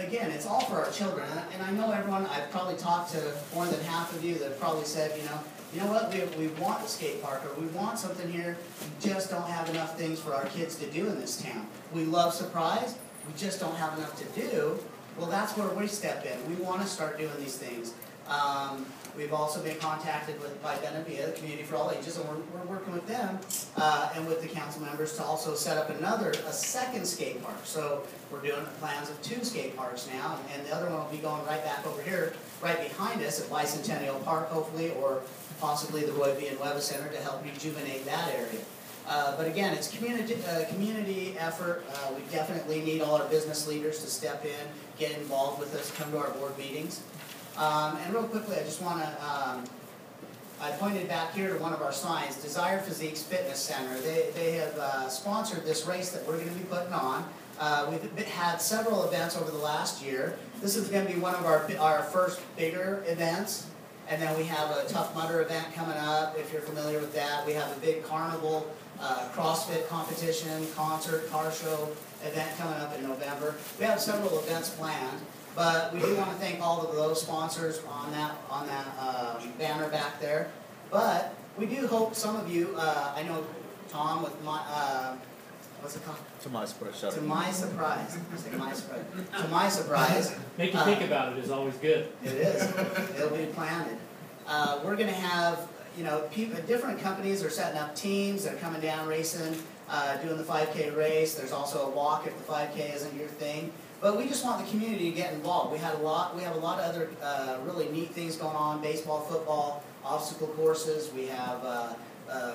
again, it's all for our children. And I know everyone, I've probably talked to more than half of you that have probably said, you know what, we want a skate park, or we want something here, we just don't have enough things for our kids to do in this town. We love Surprise, we just don't have enough to do. Well, that's where we step in. We want to start doing these things. We've also been contacted by Benavia, the Community for All Ages, and we're working with them and with the council members to also set up a second skate park. So we're doing plans of 2 skate parks now, and the other one will be going right back over here, right behind us at Bicentennial Park, hopefully, or possibly the Roy B. and Webb Center to help rejuvenate that area. But again, it's community effort. We definitely need all our business leaders to step in, get involved with us, come to our board meetings. And real quickly, I just want to, I pointed back here to one of our signs, Desire Physiques Fitness Center. They have sponsored this race that we're going to be putting on. We've had several events over the last year. This is going to be one of our first bigger events. And then we have a Tough Mudder event coming up, if you're familiar with that. We have a big carnival, CrossFit competition, concert, car show event coming up in November. We have several events planned. But we do want to thank all of those sponsors on that banner back there. But we do hope some of you, I know Tom with my, what's it called? To my surprise. To my surprise. Say my surprise. To my surprise. Make you think about it is always good. It is. It'll be planted. We're going to have, different companies are setting up teams. They're coming down racing, doing the 5K race. There's also a walk if the 5K isn't your thing. But we just want the community to get involved. We have a lot of other really neat things going on: baseball, football, obstacle courses. We have a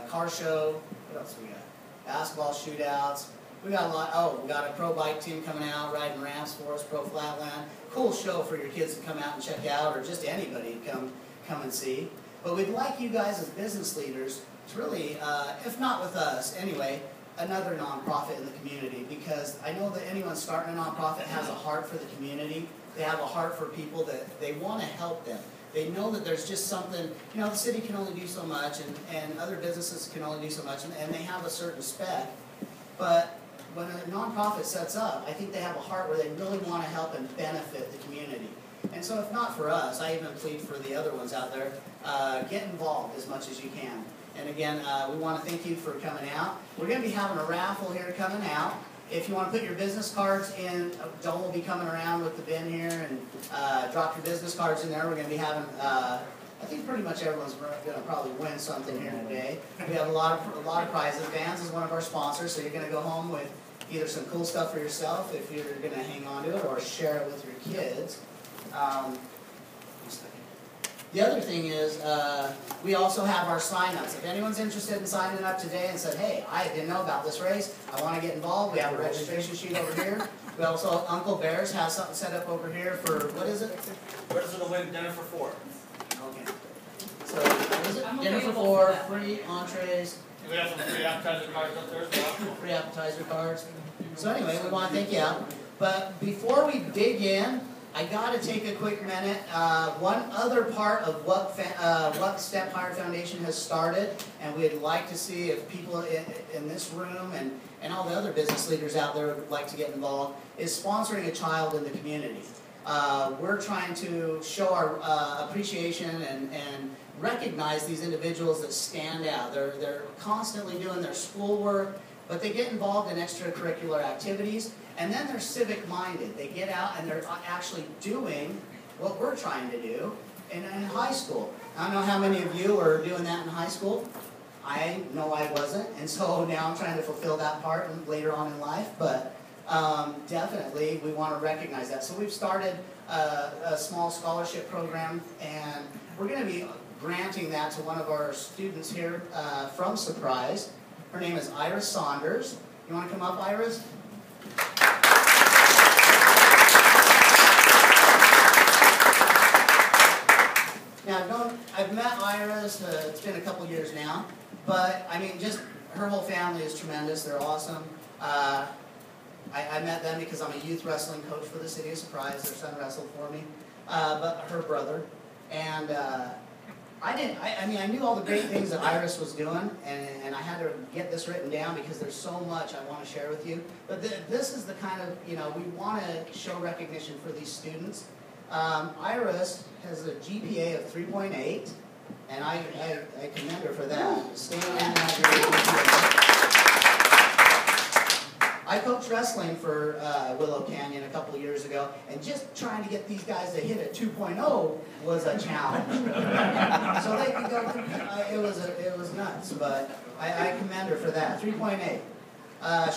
car show. What else we got? Basketball shootouts. We got a lot. Oh, we got a pro bike team coming out riding ramps for us. Pro Flatland. Cool show for your kids to come out and check out, or just anybody to come and see. But we'd like you guys as business leaders to really, if not with us anyway, another nonprofit in the community, because I know that anyone starting a nonprofit has a heart for the community. They have a heart for people that they want to help them. They know that there's just something, the city can only do so much, and other businesses can only do so much, and they have a certain spec. But when a nonprofit sets up, I think they have a heart where they really want to help and benefit the community. And so if not for us, I even plead for the other ones out there, get involved as much as you can. And again, we want to thank you for coming out. We're going to be having a raffle here coming out. If you want to put your business cards in, Joel will be coming around with the bin here and drop your business cards in there. We're going to be having, I think pretty much everyone's going to probably win something here today. We have a lot of prizes. Vans is one of our sponsors, so you're going to go home with either some cool stuff for yourself if you're going to hang on to it, or share it with your kids. The other thing is, we also have our sign-ups. If anyone's interested in signing up today and said, hey, I didn't know about this race, I want to get involved, we have a registration sheet over here. We also, Uncle Bears has something set up over here for, what is it? Where's the win dinner for 4? Okay. So, what is it? Dinner for 4, free entrees. We have some free appetizer cards up there as well. Free appetizer cards. So anyway, we want to thank you out. But before we dig in, I got to take a quick minute. One other part of what Step Higher Foundation has started, and we'd like to see if people in this room and all the other business leaders out there would like to get involved, is sponsoring a child in the community. We're trying to show our appreciation and recognize these individuals that stand out. They're constantly doing their schoolwork, but they get involved in extracurricular activities. And then they're civic-minded. They get out and they're actually doing what we're trying to do in high school. I don't know how many of you are doing that in high school. I know I wasn't, and so now I'm trying to fulfill that part later on in life. But definitely, we want to recognize that. So we've started a small scholarship program, and we're going to be granting that to one of our students here from Surprise. Her name is Iris Saunders. You want to come up, Iris? Now, I've met Iris, it's been a couple years now, but I mean, just her whole family is tremendous. They're awesome. I met them because I'm a youth wrestling coach for the city of Surprise. Their son wrestled for me, but her brother. And I knew all the great things that Iris was doing, and I had to get this written down because there's so much I want to share with you. But this is the kind of, we want to show recognition for these students. Iris has a GPA of 3.8, and I commend her for that. Staying in that GPA. I coached wrestling for Willow Canyon a couple of years ago, and just trying to get these guys to hit a 2.0 was a challenge. So they could go, it was nuts, but I commend her for that. 3.8.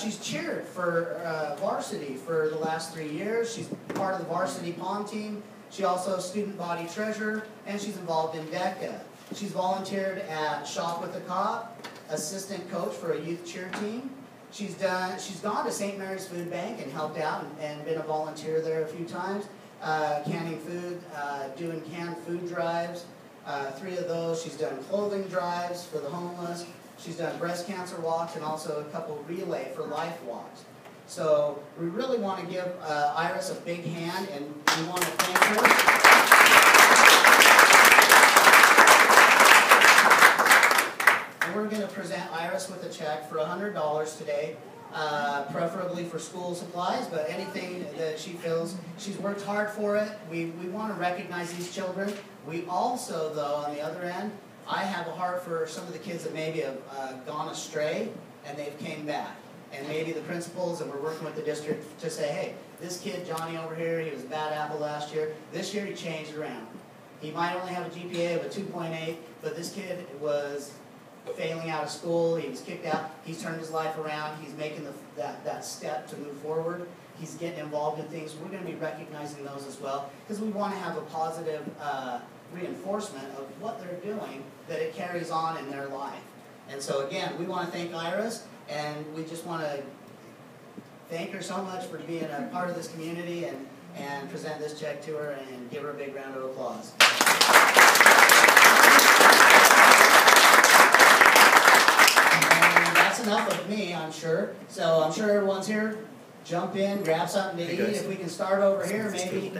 She's cheered for varsity for the last 3 years. She's part of the varsity pom team. She also is student body treasurer, and she's involved in DECA. She's volunteered at Shop with a Cop, assistant coach for a youth cheer team. She's gone to St. Mary's Food Bank and helped out and been a volunteer there a few times, canning food, doing canned food drives. 3 of those. She's done clothing drives for the homeless. She's done breast cancer walks and also a couple relay for life walks. So we really want to give Iris a big hand, and we want to thank her. We're going to present Iris with a check for $100 today, preferably for school supplies, but anything that she feels, she's worked hard for it. We want to recognize these children. We also, though, on the other end, I have a heart for some of the kids that maybe have gone astray and they've came back. And maybe the principals, and we're working with the district to say, hey, this kid, Johnny over here, he was a bad apple last year. This year he changed around. He might only have a GPA of a 2.8, but this kid was failing out of school, he was kicked out, he's turned his life around, he's making that step to move forward, he's getting involved in things. We're going to be recognizing those as well, because we want to have a positive reinforcement of what they're doing, that it carries on in their life. And so again, we want to thank Iris, and we just want to thank her so much for being a part of this community, and present this check to her and give her a big round of applause. Enough of me, I'm sure. So I'm sure everyone's here. Jump in, grab something to eat. If we can start over here, maybe.